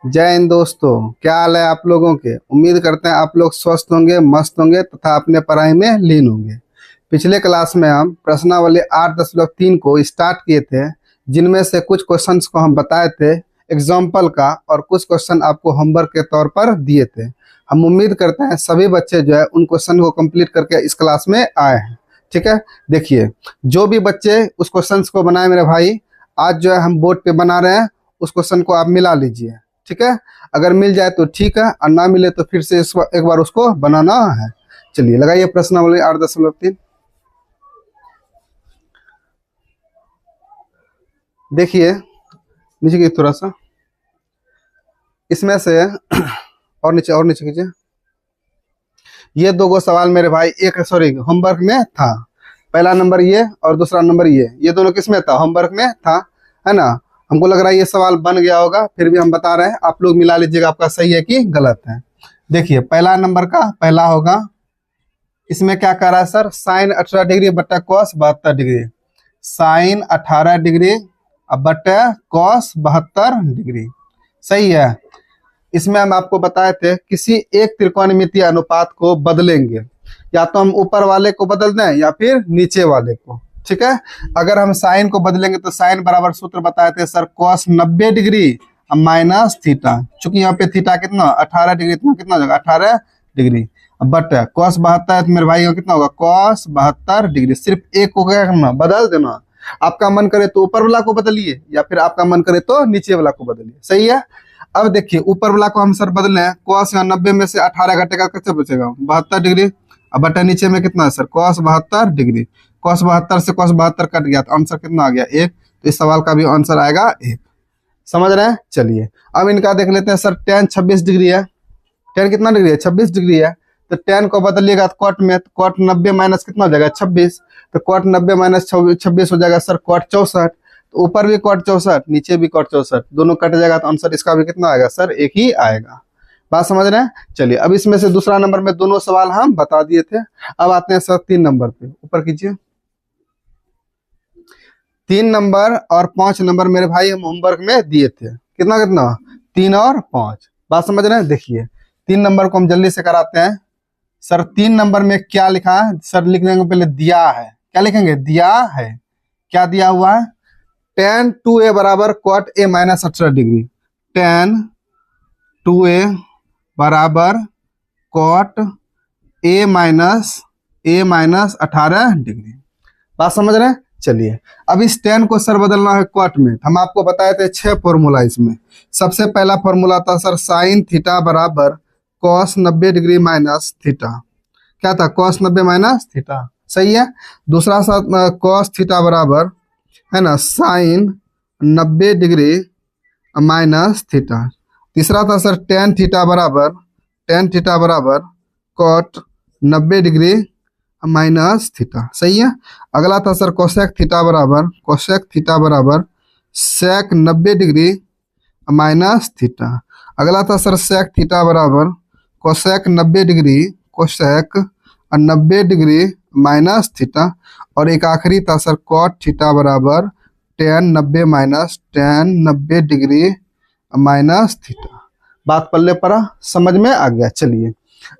जय हिंद दोस्तों। क्या हाल है आप लोगों के। उम्मीद करते हैं आप लोग स्वस्थ होंगे, मस्त होंगे तथा अपने पढ़ाई में लीन होंगे। पिछले क्लास में हम प्रश्नावली 8.3 को स्टार्ट किए थे, जिनमें से कुछ क्वेश्चंस को हम बताए थे एग्जाम्पल का और कुछ क्वेश्चन आपको होमवर्क के तौर पर दिए थे। हम उम्मीद करते हैं सभी बच्चे जो है उन क्वेश्चन को कंप्लीट करके इस क्लास में आए हैं। ठीक है, देखिए जो भी बच्चे उस क्वेश्चंस को बनाए मेरे भाई, आज जो है हम बोर्ड पे बना रहे हैं, उस क्वेश्चन को आप मिला लीजिए। ठीक है, अगर मिल जाए तो ठीक है और ना मिले तो फिर से एक बार उसको बनाना है। चलिए लगाइए प्रश्नावली 8.3। देखिए नीचे की थोड़ा सा, इसमें से और नीचे कीजिए। ये दो सवाल मेरे भाई होमवर्क में था। पहला नंबर ये और दूसरा नंबर ये दोनों किस में था? होमवर्क में था, है ना। हमको लग रहा है ये सवाल बन गया होगा, फिर भी हम बता रहे हैं, आप लोग मिला लीजिएगा आपका सही है कि गलत है। देखिए पहला नंबर का पहला होगा, इसमें क्या कह रहा है सर? साइन 18 डिग्री बट्टा कॉस 72 डिग्री। साइन 18 डिग्री बट्टा कॉस 72 डिग्री, सही है। इसमें हम आपको बताए थे किसी एक त्रिकोणमितीय अनुपात को बदलेंगे, या तो हम ऊपर वाले को बदल दें या फिर नीचे वाले को। ठीक है, अगर हम साइन को बदलेंगे तो साइन बराबर सूत्र बताए थे sir cos 90 degree minus theta. चूंकि यहाँ पे थीटा कितना 18 डिग्री, इतना कितना हो जाएगा 18 डिग्री बट cos 72 मेरे भाई कितना होगा cos 72 डिग्री। सिर्फ एक को क्या करना? बदल देना। आपका मन करे तो ऊपर वाला को बदलिए या फिर आपका मन करे तो नीचे वाला को बदलिए, सही है। अब देखिए ऊपर वाला को हम सर बदले हैं, cos 90 में से 18 घटेगा, कैसे बचेगा 72 डिग्री। अब बटा नीचे में कितना है सर cos 72 डिग्री। cos 72 से cos 72 कट गया तो आंसर कितना आ गया 1। तो इस सवाल का भी आंसर आएगा 1। समझ रहे हैं? चलिए अब इनका देख लेते हैं सर। tan 26 डिग्री है। tan कितना डिग्री है? 26 डिग्री है। तो tan को बदलिएगा cot में, तो cot 90 माइनस कितना हो जाएगा 26। तो cot 90 माइनस 26 हो जाएगा सर cot 64। तो ऊपर भी cot 64, नीचे भी cot 64, दोनों कट जाएगा तो आंसर इसका भी कितना आएगा सर? 1 ही आएगा। बात समझ रहे हैं? चलिए अब इसमें से दूसरा नंबर में दोनों सवाल हम बता दिए थे। अब आते हैं सर 3 नंबर पे, ऊपर कीजिए। 3 नंबर और 5 नंबर मेरे भाई हम होमवर्क में दिए थे। कितना कितना? 3 और 5। बात समझ रहे हैं? देखिए 3 नंबर को हम जल्दी से कराते हैं। सर 3 नंबर में क्या लिखा है सर? लिख देंगे पहले दिया है। क्या लिखेंगे? दिया है। क्या दिया हुआ है? tan 2a बराबर cot a minus 18 degree. tan 2a बराबर cot a माइनस 18 डिग्री। बात समझ रहे हैं? चलिए अब इस tan को सर बदलना है cot में। हम आपको बताए थे 6 फॉर्मूला। इसमें सबसे पहला फॉर्मूला था सर साइन थीटा बराबर cos 90 डिग्री माइनस थीटा। क्या था? cos 90 माइनस थीटा, सही है। दूसरा सर cos थीटा बराबर है ना साइन 90 डिग्री माइनस थीटा। तीसरा था सर tan थीटा बराबर cot 90 डिग्री माइनस थीटा, सही है। अगला था सर कोसेक थीटा बराबर सेक 90 डिग्री माइनस थीटा। अगला था सर सेक थीटा बराबर कोसेक 90 डिग्री माइनस थीटा। और एक आखिरी था सर कॉट थीटा बराबर tan 90 डिग्री माइनस थीटा। बात पल्ले पड़ा, समझ में आ गया। चलिए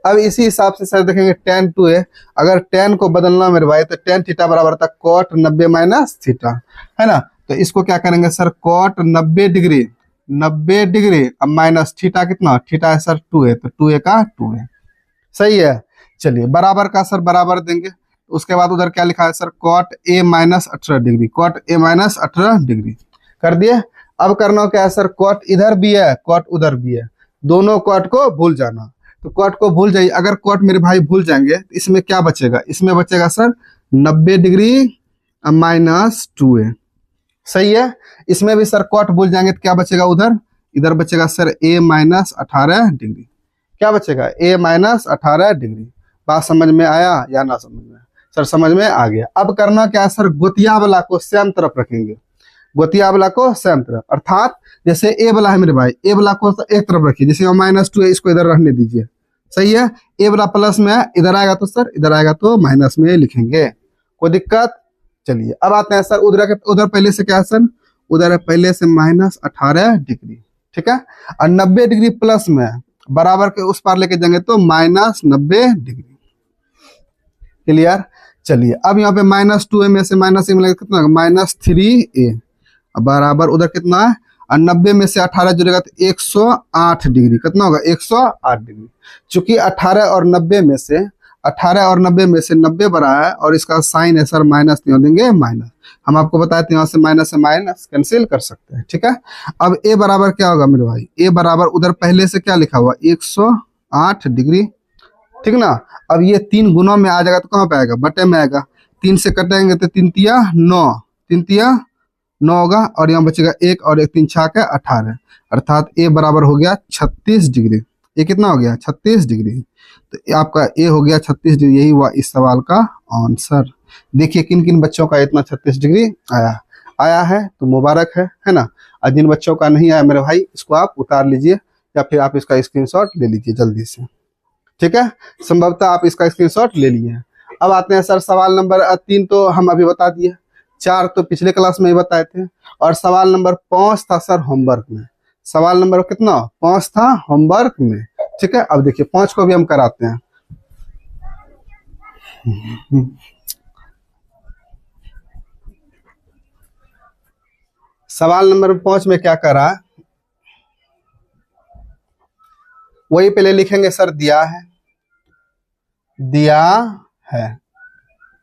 अब इसी हिसाब से सर देखेंगे tan 2a। अगर tan को बदलना मेरे भाई तो tan थीटा बराबर था cot 90 माइनस थीटा, है ना। तो इसको क्या करेंगे सर? cot 90 डिग्री अब माइनस थीटा, कितना थीटा है सर 2a, तो 2a का 2a, सही है। चलिए बराबर का सर बराबर देंगे। उसके बाद उधर क्या लिखा है sir? cot a minus 18 degree कर दिए। अब करना क्या है सर? cot इधर भी है cot उधर भी है, दोनों cot को भूल जाना। तो cot को भूल जाइए। अगर cot मेरे भाई भूल जाएंगे तो इसमें क्या बचेगा? इसमें बचेगा सर 90 डिग्री माइनस 2a, सही है। इसमें भी सर cot भूल जाएंगे तो क्या बचेगा? इधर बचेगा सर a माइनस 18 डिग्री। क्या बचेगा? a minus 18 degree. बात समझ में आया या ना समझ में? सर समझ में आ गया। अब करना क्या है सर? गोतिया वाला को सेम तरफ रखेंगे। गोतिया वाला को सेम तरफ, अर्थात जैसे ए वाला है मेरे भाई, ए वाला को एक तरफ रखिए। जैसे माइनस 2 है, इसको इधर रहने दीजिए, सही है। ए वाला प्लस में है, इधर आएगा तो सर इधर आएगा तो माइनस में लिखेंगे, कोई दिक्कत? चलिए अब आते हैं सर उधर पहले से क्या है सर? उधर पहले से माइनस 18 डिग्री। ठीक है। और 90 डिग्री प्लस में बराबर के उस पार लेके जाएंगे तो -90 डिग्री। क्लियर। चलिए अब यहाँ पे -2a में से -a मिलेगा कितना, -3a बराबर उधर कितना है, और 90 में से 18 जुड़ेगा तो 108 डिग्री। कितना होगा, 108 डिग्री। चूंकि 18 और 90 में से 90 बड़ा है और इसका साइन है सर माइनस, तो यहाँ देंगे माइनस। हम आपको बताए थे यहाँ से माइनस कैंसिल कर सकते हैं, ठीक है। अब a बराबर क्या होगा मेरे भाई, a बराबर उधर पहले से क्या लिखा हुआ, 108 डिग्री, ठीक ना। अब ये 3 गुना में आ जाएगा तो कहाँ पे आएगा, बटे में आएगा। 3 से कटेंगे तो 3 तिया 9, 3 तिया 9 होगा, और यहाँ बचेगा 1 और 1 3 छाक है 18, अर्थात a बराबर हो गया 36 डिग्री। ये कितना हो गया, 36 डिग्री। तो आपका a हो गया 36 डिग्री। यही हुआ इस सवाल का आंसर। देखिए किन किन बच्चों का इतना 36 डिग्री आया है तो मुबारक है ना। और जिन बच्चों का नहीं आया मेरे भाई, इसको आप उतार लीजिए या फिर आप इसका स्क्रीनशॉट ले लीजिए जल्दी से, ठीक है। संभवतः आप इसका स्क्रीनशॉट ले लिए। अब आते हैं सर सवाल नंबर 3 तो हम अभी बता दिए, 4 तो पिछले क्लास में ही बताए थे, और सवाल नंबर 5 था सर होमवर्क में। सवाल नंबर कितना, 5 था होमवर्क में, ठीक है। अब देखिए 5 को भी हम कराते हैं। सवाल नंबर 5 में क्या करा, वही पहले लिखेंगे सर दिया है,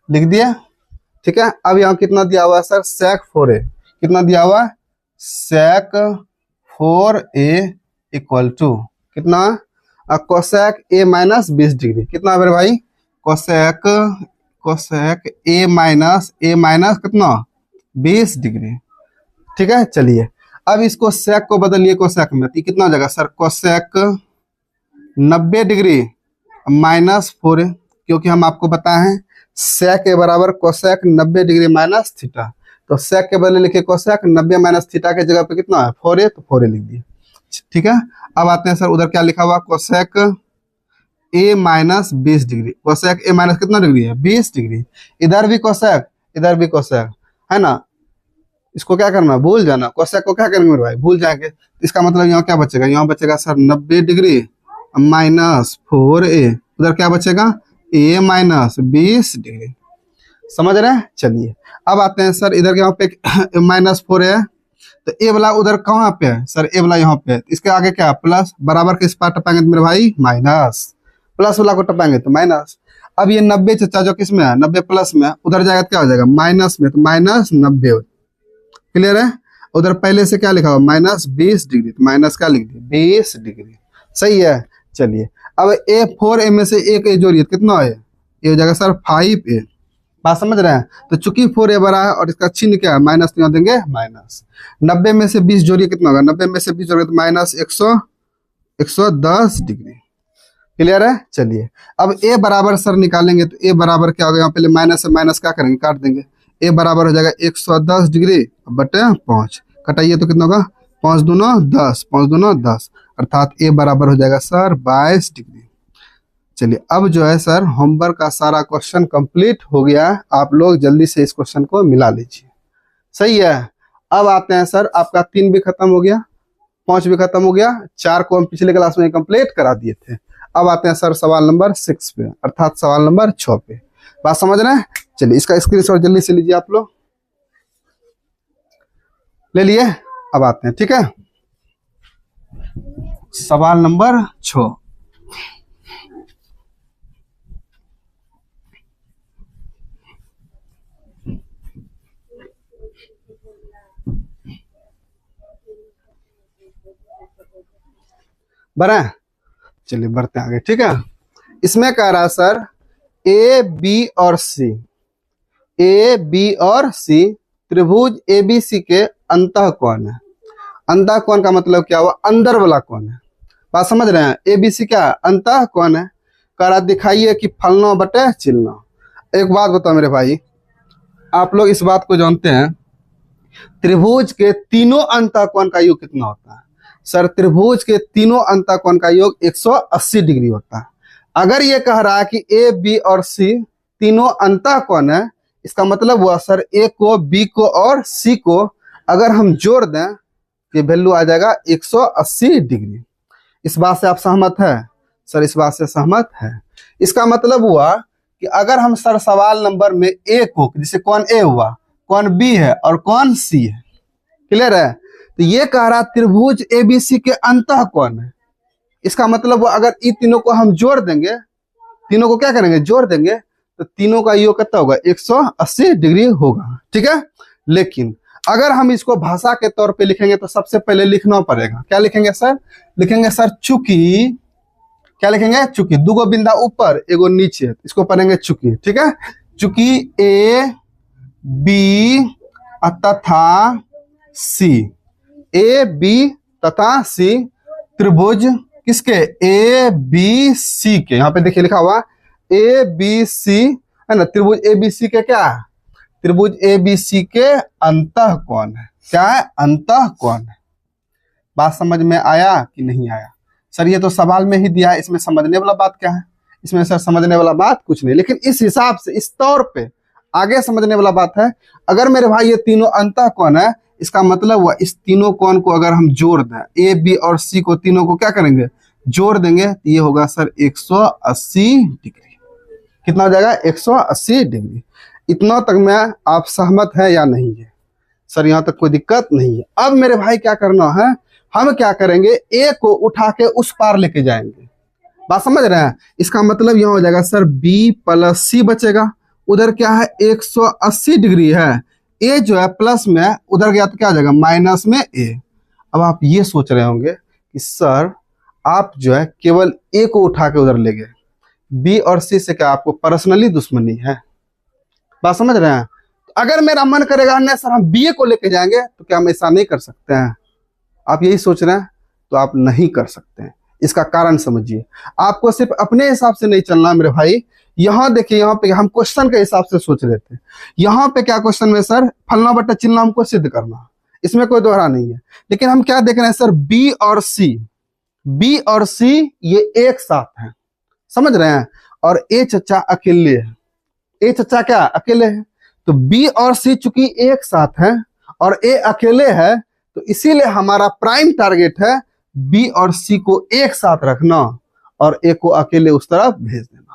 लिख दिया, ठीक है। अब यहाँ कितना दिया हुआ है सर, sec 4a, कितना दिया हुआ है, sec 4a इक्वल टू कितना, कोसेक a माइनस 20 डिग्री। कितना है मेरे भाई, कोसेक a माइनस कितना 20 डिग्री, ठीक है। चलिए अब इसको सेक को बदलिए कोसेक में, तो कितना हो जाएगा सर, कोसेक 90 डिग्री -4, क्योंकि हम आपको बताए हैं सेक के बराबर कोसेक 90 डिग्री माइनस थीटा। तो सेक के बदले लिखे कोसेक 90 माइनस थीटा के जगह पे कितना है 4a, तो 4a लिख दिए, ठीक है। अब आते हैं सर उधर क्या लिखा हुआ, cosec a minus 20 degree. Cosec a minus कितना डिग्री है, 20 डिग्री। इधर भी कोसेक, इधर भी कोसेक, है ना। इसको क्या करना, भूल जाना, कोसेक को क्या करेंगे मेरे भाई, भूल जाएंगे। इसका मतलब यहाँ क्या बचेगा, यहाँ बचेगा सर 90 डिग्री -4a, उधर क्या बचेगा a माइनस 20 डिग्री। समझ रहे हैं। चलिए अब आते हैं सर इधर यहाँ पे -4 है, तो a वाला उधर कहाँ पे है सर, a वाला यहाँ पे है, इसके आगे क्या प्लस, बराबर के इस पार टपाएंगे तो मेरे भाई माइनस, प्लस वाला को टपाएंगे तो माइनस। अब ये 90 चचा जो किस में है, 90 प्लस में, उधर जाएगा तो क्या हो जाएगा माइनस में, तो -90। क्लियर है। उधर पहले से क्या लिखा हुआ, -20 डिग्री, तो माइनस क्या लिख दिया 20 डिग्री, सही है। चलिए अब a4a में से एक a जोड़िए, कितना है, ये हो जाएगा सर 5a। बात समझ रहे हैं। तो चूंकि 4a बड़ा है और इसका चिन्ह क्या है माइनस, यहाँ देंगे माइनस। 90 में से 20 जोड़िए, कितना होगा, 90 में से 20 जोड़िए तो -110 डिग्री। क्लियर है। चलिए अब a बराबर सर निकालेंगे, तो a बराबर क्या होगा, यहाँ पहले माइनस से माइनस क्या करेंगे, काट देंगे। a बराबर हो जाएगा 110 डिग्री बटे 5, कटाइए तो कितना होगा, 5 दूना 10, 5 दूना 10, अर्थात a बराबर हो जाएगा सर 22 डिग्री। चलिए अब जो है सर होमवर्क का सारा क्वेश्चन कंप्लीट हो गया, आप लोग जल्दी से इस क्वेश्चन को मिला लीजिए, सही है। अब आते हैं सर, आपका 3 भी खत्म हो गया, 5 भी खत्म हो गया, 4 को हम पिछले क्लास में कंप्लीट करा दिए थे। अब आते हैं सर सवाल नंबर 6 पे, अर्थात सवाल नंबर 6 पे। बात समझ रहे हैं। चलिए इसका स्क्रीनशॉट जल्दी से लीजिए, आप लोग ले लिए। अब आते हैं, ठीक है, सवाल नंबर 6। बढ़े, चलिए बढ़ते आगे, ठीक है। इसमें कह रहा है सर ए बी और सी त्रिभुज एबीसी के अंतः कोण है। अंतः कोण का मतलब क्या हुआ, अंदर वाला कोण है। बात समझ रहे हैं। एबीसी क्या है, अंतः कोण है। कह रहा दिखाइए कि फलना बटे चिलना। एक बात बताओ मेरे भाई, आप लोग इस बात को जानते हैं त्रिभुज के तीनों अंतः कोण का योग कितना होता है सर, त्रिभुज के तीनों अंतः कोण का योग 180 डिग्री होता है। अगर ये कह रहा है कि ए बी और सी तीनों अंतः कोण है, इसका मतलब हुआ सर ए को, बी को और सी को अगर हम जोड़ दें ये वैल्यू आ जाएगा 180 डिग्री। इस बात से आप सहमत है सर? इस बात से सहमत है। इसका मतलब हुआ कि अगर हम सर सवाल नंबर में ए को, जैसे कौन ए हुआ, कौन बी है और कौन सी है, क्लियर है? तो ये कह रहा त्रिभुज एबीसी के अंतः कौन है। इसका मतलब अगर इन तीनों को हम जोड़ देंगे, तीनों को क्या करेंगे, जोड़ देंगे, तो तीनों का योग कितना होगा, 180 डिग्री होगा। ठीक है, लेकिन अगर हम इसको भाषा के तौर पे लिखेंगे तो सबसे पहले लिखना पड़ेगा, क्या लिखेंगे सर? लिखेंगे सर चूंकि, क्या लिखेंगे? चूंकि, दुगो बिंदा ऊपर एगो नीचे, इसको पढ़ेंगे चूंकि। ठीक है, चूंकि ए बी तथा सी, ए बी तथा सी त्रिभुज किसके, ए बी सी के, यहाँ पे देखिए लिखा हुआ ए बी सी है ना, त्रिभुज ए बी सी के क्या है, त्रिभुज ए बी सी के अंतः कौन है, क्या है, अंतः कौन है। बात समझ में आया कि नहीं आया? सर ये तो सवाल में ही दिया है, इसमें समझने वाला बात क्या है? इसमें सर समझने वाला बात कुछ नहीं, लेकिन इस हिसाब से, इस तौर पे आगे समझने वाला बात है। अगर मेरे भाई ये तीनों अंतः कौन है, इसका मतलब हुआ इस तीनों कोण को अगर हम जोड़ दें, ए बी और सी को, तीनों को क्या करेंगे, जोड़ देंगे, तो ये होगा सर 180 डिग्री। कितना हो जाएगा, 180 डिग्री। इतना तक में आप सहमत है या नहीं है? सर यहाँ तक कोई दिक्कत नहीं है। अब मेरे भाई क्या करना है, हम क्या करेंगे, ए को उठा के उस पार लेके जाएंगे। बात समझ रहे हैं? इसका मतलब यहाँ हो जाएगा सर बी प्लस सी बचेगा, उधर क्या है 180 डिग्री है, ए जो है प्लस में उधर गया तो क्या हो जाएगा, माइनस में ए। अब आप ये सोच रहे होंगे कि सर आप जो है केवल ए को उठा के उधर ले गए, बी और सी से क्या आपको पर्सनली दुश्मनी है? बात समझ रहे हैं? अगर मेरा मन करेगा नहीं सर हम बी ए को लेके जाएंगे, तो क्या हम ऐसा नहीं कर सकते हैं? आप यही सोच रहे हैं, तो आप नहीं कर सकते हैं। इसका कारण समझिए, आपको सिर्फ अपने हिसाब से नहीं चलना मेरे भाई। यहाँ देखिए, यहाँ पे हम क्वेश्चन के हिसाब से सोच रहे थे। यहाँ पे क्या क्वेश्चन में सर, फलना बट्टा चिलना हमको सिद्ध करना, इसमें कोई दोहरा नहीं है। लेकिन हम क्या देख रहे हैं सर, बी और सी, बी और सी ये एक साथ हैं, समझ रहे हैं? और ए चचा अकेले है, ए चचा क्या अकेले है, तो बी और सी चूंकि एक साथ हैं और ए अकेले है, तो इसीलिए हमारा प्राइम टारगेट है बी और सी को एक साथ रखना और ए को अकेले उस तरफ भेज देना।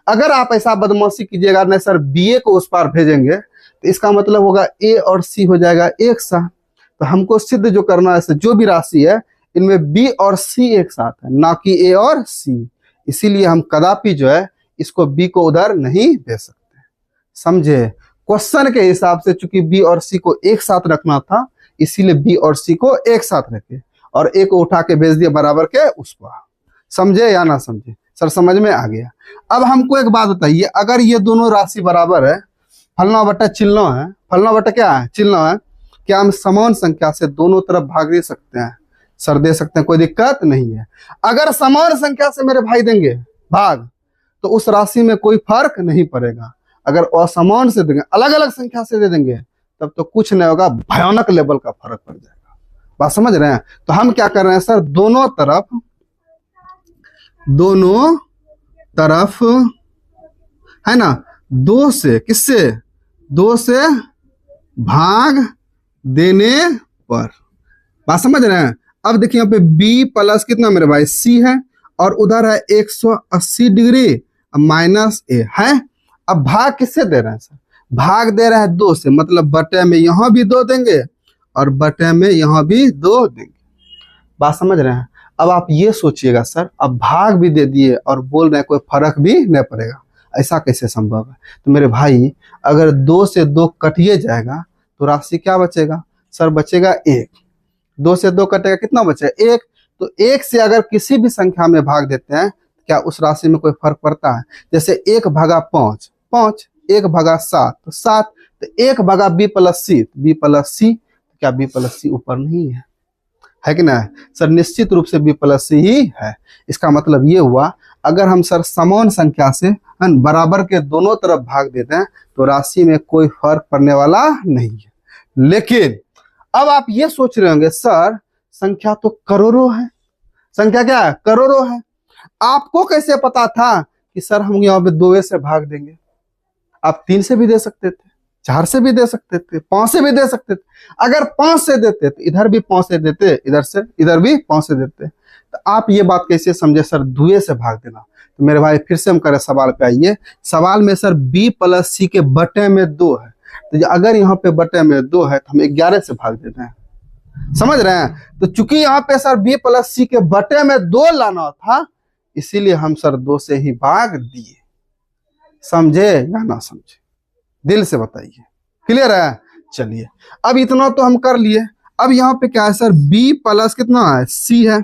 अगर आप ऐसा बदमाशी कीजिएगा, नहीं सर बी ए को उस पार भेजेंगे, तो इसका मतलब होगा ए और सी हो जाएगा एक साथ। तो हमको सिद्ध जो करना है, जो भी राशि है इनमें बी और सी एक साथ है, ना कि ए और सी। इसीलिए हम कदापि जो है इसको बी को उधर नहीं भेज सकते, समझे? क्वेश्चन के हिसाब से चूंकि बी और सी को एक साथ रखना था, इसीलिए बी और सी को एक साथ रखे और ए को उठा के भेज दिया बराबर के उस पर। समझे या ना समझे? सर समझ में आ गया। अब हमको एक बात बताइए, अगर ये दोनों राशि बराबर है, फलना बट्टा चिलना है, फलना बट्टा क्या है, चिलना है, क्या हम समान संख्या से दोनों तरफ भाग दे सकते हैं? सर दे सकते हैं, कोई दिक्कत नहीं है। अगर समान संख्या से मेरे भाई देंगे भाग, तो उस राशि में कोई फर्क नहीं पड़ेगा। अगर असमान से देंगे, अलग अलग संख्या से दे देंगे, तब तो कुछ नहीं होगा, भयानक लेवल का फर्क पड़ जाएगा। बात समझ रहे हैं? तो हम क्या कर रहे हैं सर, दोनों तरफ है ना, दो से, किससे, दो से भाग देने पर। बात समझ रहे हैं? अब देखिए यहाँ पे b प्लस कितना मेरे भाई c है, और उधर है 180 डिग्री माइनस a है। अब भाग किससे दे रहे हैं सर, भाग दे रहे हैं 2 से, मतलब बटे में यहाँ भी 2 देंगे और बटे में यहाँ भी 2 देंगे। बात समझ रहे हैं? अब आप ये सोचिएगा सर, अब भाग भी दे दिए और बोल रहे हैं कोई फर्क भी नहीं पड़ेगा, ऐसा कैसे संभव है? तो मेरे भाई अगर 2 से 2 कटिए जाएगा तो राशि क्या बचेगा सर, बचेगा 1। 2 से 2 कटेगा, कितना बचेगा 1। तो 1 से अगर किसी भी संख्या में भाग देते हैं, क्या उस राशि में कोई फर्क पड़ता है? जैसे 1 भागा 5, 5, 1 भागा 7, तो 7, तो 1 भागा b प्लस सी, b प्लस सी, क्या b प्लस सी ऊपर नहीं है कि ना सर? निश्चित रूप से b प्लस सी ही है। इसका मतलब ये हुआ, अगर हम सर समान संख्या से बराबर के दोनों तरफ भाग देते हैं तो राशि में कोई फर्क पड़ने वाला नहीं है। लेकिन अब आप ये सोच रहे होंगे सर संख्या तो करोड़ों है, संख्या क्या है, करोड़ों है, आपको कैसे पता था कि सर हम यहाँ पे 2 से भाग देंगे? आप 3 से भी दे सकते थे, 4 से भी दे सकते थे, 5 से भी दे सकते थे। अगर 5 से देते तो इधर भी 5 से देते, इधर भी 5 से देते। तो आप ये बात कैसे समझे सर, दुए से भाग देना। तो मेरे भाई फिर से हम करें सवाल पे आइए। सवाल में सर b प्लस सी के बटे में 2 है, तो अगर यहाँ पे बटे में 2 है तो हम 11 से भाग देते हैं, समझ रहे हैं। तो चूंकि यहाँ पे सर b प्लस सी के बटे में 2 लाना था, इसीलिए हम सर 2 से ही भाग दिए। समझे या ना समझे, दिल से बताइए, क्लियर है। चलिए अब इतना तो हम कर लिए। अब यहाँ पे क्या है सर, b प्लस कितना है, c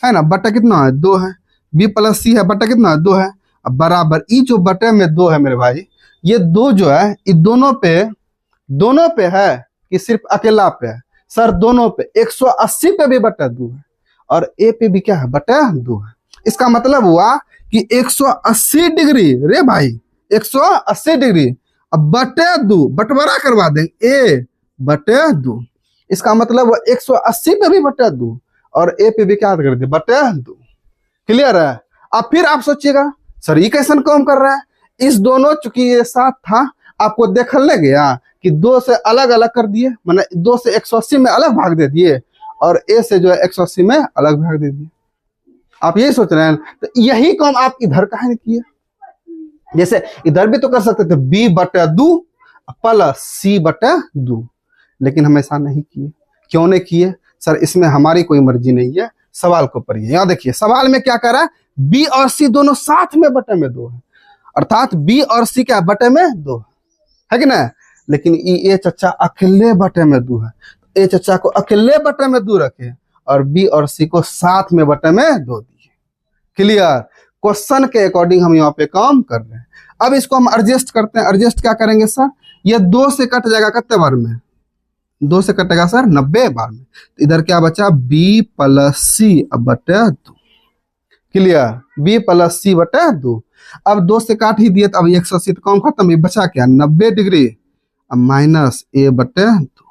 है ना, बटा कितना है, 2 है। b प्लस सी है, बटा कितना है, 2 है। अब बराबर ई जो बटे में 2 है मेरे भाई, ये 2 जो है ये दोनों पे है कि सिर्फ अकेला पे है सर, दोनों पे। 180 पे भी बटा 2 है और ए पे भी क्या है, बटा 2 है। इसका मतलब हुआ कि 180 डिग्री, रे भाई 180 डिग्री, अब बटे 2 बंटवारा करवा देंगे, ए बटे 2। इसका मतलब वो 180 पे भी बटे 2 और ए पे भी क्या कर दे, बटे 2। क्लियर है। अब फिर आप सोचिएगा सर ये कैसे काम कर रहा है, इस दोनों चूंकि ये साथ था, आपको देखने गया कि 2 से अलग अलग कर दिए, माने 2 से 180 में अलग भाग दे दिए और ए से जो है 180 में अलग भाग दे दिए। आप यही सोच रहे हैं, तो यही काम आप इधर कहा नहीं किए। जैसे इधर भी तो कर सकते थे b बटे 2 प्लस c बटे 2, लेकिन हम ऐसा नहीं किए। क्यों नहीं किए सर, इसमें हमारी कोई मर्जी नहीं है। सवाल को पढ़िए, यहाँ देखिए सवाल में क्या कर रहा है, b और c दोनों साथ में बटे में 2 है, अर्थात b और c क्या बटे में 2 है कि ना। लेकिन ए चचा अकेले बटे में 2 है, ए चचा को अकेले बटे में 2 रखे और b और c को साथ में बटे में 2 दिए। क्लियर। क्वेश्चन के अकॉर्डिंग हम यहाँ पे काम कर रहे हैं। अब इसको हम एडजस्ट करते हैं। एडजस्ट क्या करेंगे सर, ये 2 से कट जाएगा कितने बार में, 2 से कटेगा सर 90 बार में। तो इधर क्या बचा, b प्लस सी बटे 2। क्लियर, b प्लस सी बटे 2। अब 2 से काट ही दिए तो अब 180 तो काम खत्म, ये बचा क्या 90 डिग्री अब माइनस a बटे 2।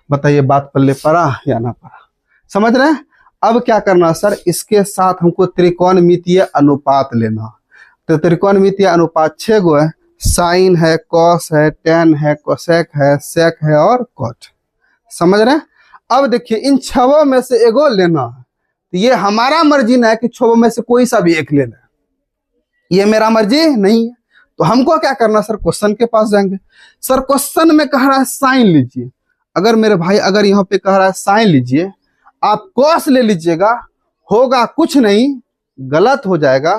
बताइए बात पल्ले पड़ा या ना पड़ा, समझ रहे हैं। अब क्या करना सर, इसके साथ हमको त्रिकोणमितीय अनुपात लेना। तो त्रिकोणमितीय अनुपात 6 गो है, साइन है, कॉस है, टेन है, कोसेक है, सेक है और कॉट। समझ रहे हैं। अब देखिए इन 6 में से एगो लेना है, तो ये हमारा मर्जी ना है कि 6 में से कोई सा भी एक लेना है, ये मेरा मर्जी नहीं है। तो हमको क्या करना सर, क्वेश्चन के पास जाएंगे। सर क्वेश्चन में कह रहा है साइन लीजिए, अगर मेरे भाई अगर यहाँ पे कह रहा है साइन लीजिए, आप कॉस ले लीजिएगा, होगा कुछ नहीं, गलत हो जाएगा,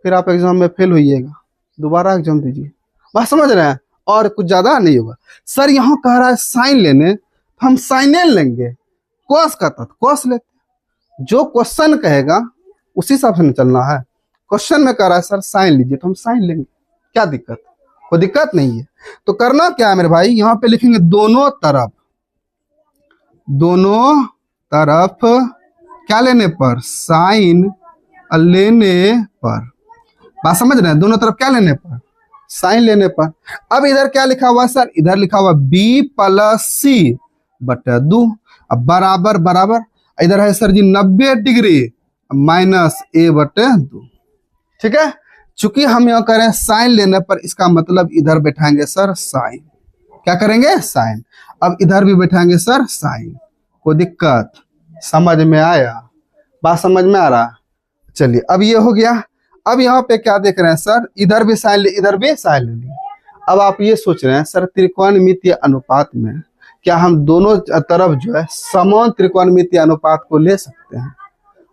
फिर आप एग्जाम में फेल होइएगा, दोबारा एग्जाम दीजिए। बात समझ रहे हैं, और कुछ ज्यादा नहीं होगा। सर यहाँ कह रहा है साइन लेने, तो हम साइने लेंगे, कॉस का था कॉस लेते, जो क्वेश्चन कहेगा उसी हिसाब से चलना है। क्वेश्चन में कह रहा है सर साइन लीजिए, तो हम साइन लेंगे, क्या दिक्कत, कोई दिक्कत नहीं है। तो करना क्या है मेरे भाई, यहाँ पे लिखेंगे दोनों तरफ क्या लेने पर, साइन लेने पर। बात समझ रहे हैं, दोनों तरफ क्या लेने पर, साइन लेने पर। अब इधर क्या लिखा हुआ सर, इधर लिखा हुआ b प्लस सी बटे 2। अब बराबर बराबर, इधर है sir ji 90 degree minus a बटे 2। ठीक है, चूंकि हम यहाँ करें साइन लेने पर, इसका मतलब इधर बैठाएंगे सर साइन, क्या करेंगे साइन। अब इधर भी बैठाएंगे सर साइन, कोई दिक्कत, समझ में आया, बात समझ में आ रहा। चलिए अब ये हो गया। अब यहाँ पे क्या देख रहे हैं सर, इधर भी साइन ले, इधर भी साइन ले लिया। अब आप ये सोच रहे हैं सर त्रिकोणमितीय अनुपात में क्या हम दोनों तरफ जो है समान त्रिकोणमितीय अनुपात को ले सकते हैं।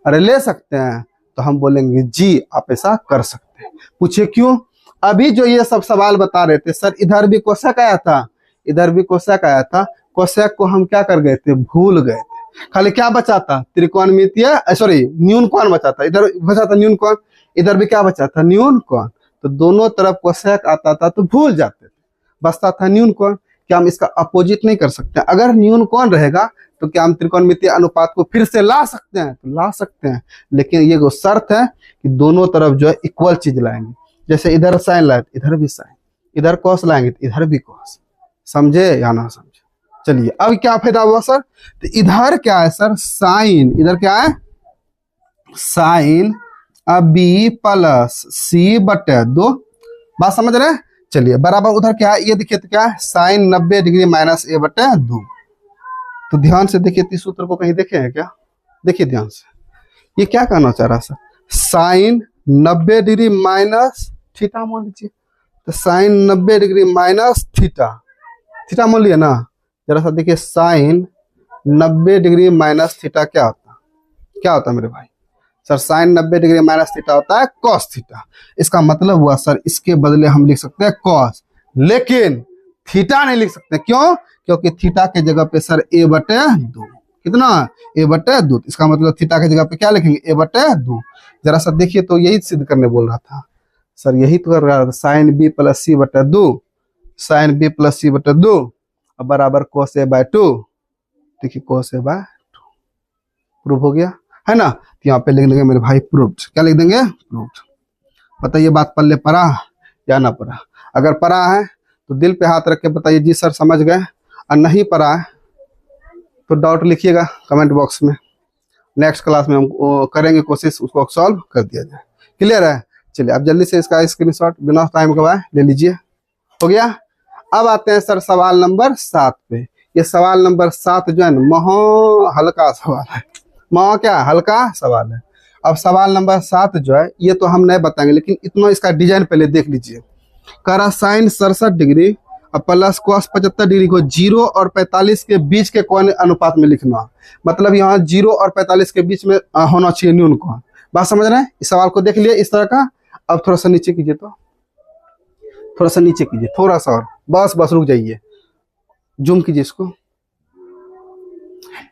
अरे ले सकते हैं, तो हम बोलेंगे जी आप ऐसा कर सकते हैं। पूछे क्यों, अभी जो ये सब सवाल बता रहे थे सर, इधर भी कोसेक आया था, इधर भी कोसेक आया था, कोसेक को हम क्या कर गए थे, भूल गए थे। खाली क्या बचा था, त्रिकोणमितीय सॉरी न्यून कोण बचा था, इधर बचा था न्यून कोण, इधर भी क्या बचा था, न्यून कोण। तो दोनों तरफ कोसेक आता था तो भूल जाते थे, बचता था न्यून कोण। क्या हम इसका अपोजिट नहीं कर सकते, अगर न्यून कोण रहेगा तो क्या हम त्रिकोणमितीय अनुपात को फिर से ला सकते हैं, तो ला सकते हैं, लेकिन ये वो शर्त है कि दोनों तरफ जो है इक्वल चीज लाएंगे। जैसे इधर साइन लाए इधर भी साइन, इधर कॉस लाएंगे तो इधर भी कॉस। समझे या ना समझे। चलिए अब क्या फायदा हुआ सर, तो इधर क्या है सर साइन, इधर क्या है साइन b प्लस सी बटे 2। बात समझ रहे हैं। चलिए बराबर उधर क्या है, ये देखिए तो क्या है, साइन 90 डिग्री माइनस a बटे 2। तो ध्यान से देखिए, इस सूत्र को कहीं देखे हैं क्या? देखिए ध्यान से, ये क्या कहना चाह रहा है sir, sine 90 degree minus theta मान लीजिए। तो sine 90 degree minus theta, theta मान लिया ना। जरा सा देखिए, साइन 90 डिग्री माइनस थीटा क्या होता, क्या होता है मेरे भाई? Sir sine 90 degree minus theta होता है कॉस थीटा। इसका मतलब हुआ सर, इसके बदले हम लिख सकते हैं कॉस, लेकिन थीटा नहीं लिख सकते। क्यों? क्योंकि थीटा के जगह पे सर a बटे 2, कितना? a बटे 2। इसका मतलब थीटा के जगह पे क्या लिखेंगे? a बटे 2। जरा सा देखिए, तो यही सिद्ध करने बोल रहा था सर, यही तो कर रहा था, साइन b प्लस सी बटे 2, साइन b प्लस सी बटे 2 अब बराबर cos a बाय 2। देखिए cos a बाय 2 प्रूव हो गया है ना। तो यहाँ पे लिख देंगे मेरे भाई प्रूव्ड। क्या लिख देंगे? प्रूव्ड। बताइए बात पल्ले पड़ा या ना पड़ा? अगर पड़ा है तो दिल पे हाथ रख के बताइए जी सर समझ गए, और नहीं पड़ा है तो डाउट लिखिएगा कमेंट बॉक्स में। नेक्स्ट क्लास में हम करेंगे कोशिश उसको सॉल्व कर दिया जाए। क्लियर है? चलिए अब जल्दी से इसका स्क्रीनशॉट बिना टाइम गवाए ले लीजिए। हो गया। अब आते हैं सर सवाल नंबर 7 पे। ये सवाल नंबर 7 जो है ना, महा हल्का सवाल है, महा क्या हल्का सवाल है। अब सवाल नंबर 7 जो है, ये तो हम नहीं बताएंगे, लेकिन इतना इसका डिजाइन पहले देख लीजिए। कह रहा साइन 67 डिग्री और प्लस कॉस 75 डिग्री को 0 और 45 के बीच के कोण अनुपात में लिखना। मतलब यहाँ 0 और 45 के बीच में होना चाहिए न्यून कोण। बात समझ रहे हैं? इस सवाल को देख लिए इस तरह का। अब थोड़ा सा नीचे कीजिए, तो थोड़ा सा नीचे कीजिए, थोड़ा सा और, बस रुक जाइए, जूम कीजिए इसको।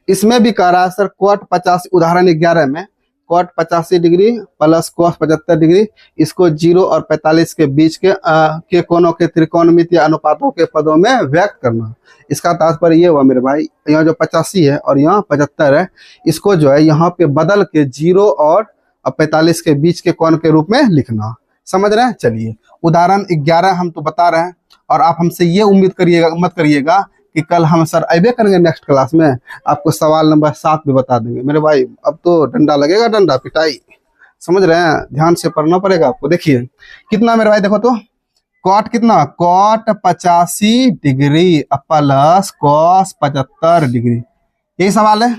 इसमें भी कह रहा है सर कॉट 85, उदाहरण 11 में cot 85 degree plus cos 75 degree, इसको 0 और 45 के बीच के कोणों के त्रिकोणमितीय अनुपातों के पदों में व्यक्त करना। इसका तात्पर्य ये हुआ मेरे भाई, यहाँ जो 85 है और यहाँ 75 है, इसको जो है यहाँ पे बदल के 0 और 45 के बीच के कोण के रूप में लिखना। समझ रहे हैं? चलिए उदाहरण 11 हम तो बता रहे हैं, और आप हमसे ये उम्मीद करिएगा मत करिएगा कि कल हम सर अबे करेंगे नेक्स्ट क्लास में आपको सवाल नंबर 7 भी बता देंगे। मेरे भाई अब तो डंडा लगेगा, डंडा पिटाई, समझ रहे हैं? ध्यान से पढ़ना पड़ेगा आपको। देखिए कितना मेरे भाई, देखो तो कॉट कितना, cot 85 degree plus cos 75 degree, यही सवाल है,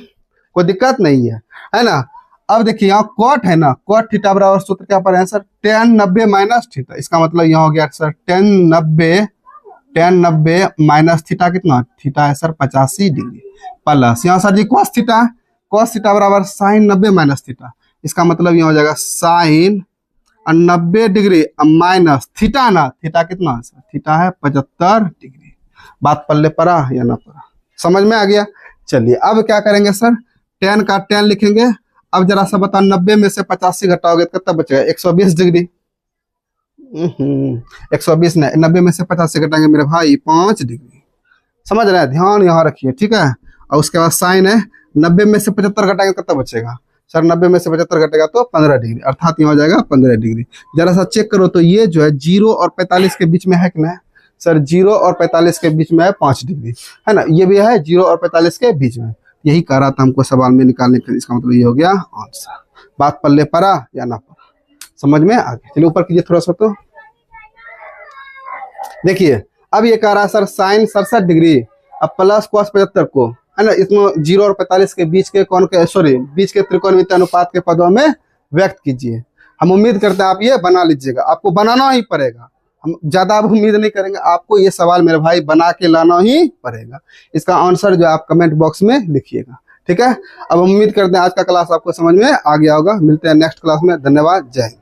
कोई दिक्कत नहीं है ना। अब देखिए यहाँ कॉट है ना, कॉट थीटा बराबर सूत्र क्या पर है सर, tan 90 माइनस थीटा। इसका मतलब यहाँ हो गया सर tan 90 माइनस थीटा कितना, थीटा है सर 85 डिग्री, प्लस यहाँ सर जी कॉस थीटा बराबर साइन 90 माइनस थीटा। इसका मतलब यहाँ हो जाएगा साइन 90 डिग्री माइनस थीटा ना, थीटा कितना है सर, थीटा है 75 डिग्री। बात पल्ले पड़ा या ना पड़ा? समझ में आ गया? चलिए अब क्या करेंगे सर, tan का tan लिखेंगे। अब जरा सा बता, 90 में से 85 घटाओगे तो कितना बचेगा, 120 डिग्री। 120 नहीं, 90 में से 85 घटाएंगे मेरे भाई 5 डिग्री। समझ रहे हैं? ध्यान यहाँ रखिए, ठीक है। और उसके बाद साइन है, 90 में से 75 घटाएंगे कितना बचेगा सर, 90 में से 75 घटेगा तो 15 डिग्री, अर्थात यहाँ हो जाएगा 15 डिग्री। जरा सा चेक करो तो ये जो है 0 और 45 के बीच में है कि नहीं सर, 0 और 45 के बीच में है 5 डिग्री, है ना। ये भी है 0 और 45 के बीच में, यही कह रहा था हमको सवाल में निकालने के लिए। इसका मतलब ये हो गया आंसर। बात पल्ले पड़ा या ना पड़ा? समझ में आ गया? चलिए ऊपर कीजिए थोड़ा सा। तो देखिए अब ये कह रहा है सर साइन 67 डिग्री अब प्लस कॉस 75 को, है ना, इसमें 0 और 45 के बीच के कोण के बीच के त्रिकोणमितीय अनुपात के पदों में व्यक्त कीजिए। हम उम्मीद करते हैं आप ये बना लीजिएगा, आपको बनाना ही पड़ेगा, हम ज्यादा अब उम्मीद नहीं करेंगे, आपको ये सवाल मेरे भाई बना के लाना ही पड़ेगा। इसका आंसर जो आप कमेंट बॉक्स में लिखिएगा, ठीक है। अब हम उम्मीद करते हैं आज का क्लास आपको समझ में आ गया होगा। मिलते हैं नेक्स्ट क्लास में। धन्यवाद, जय हिंद।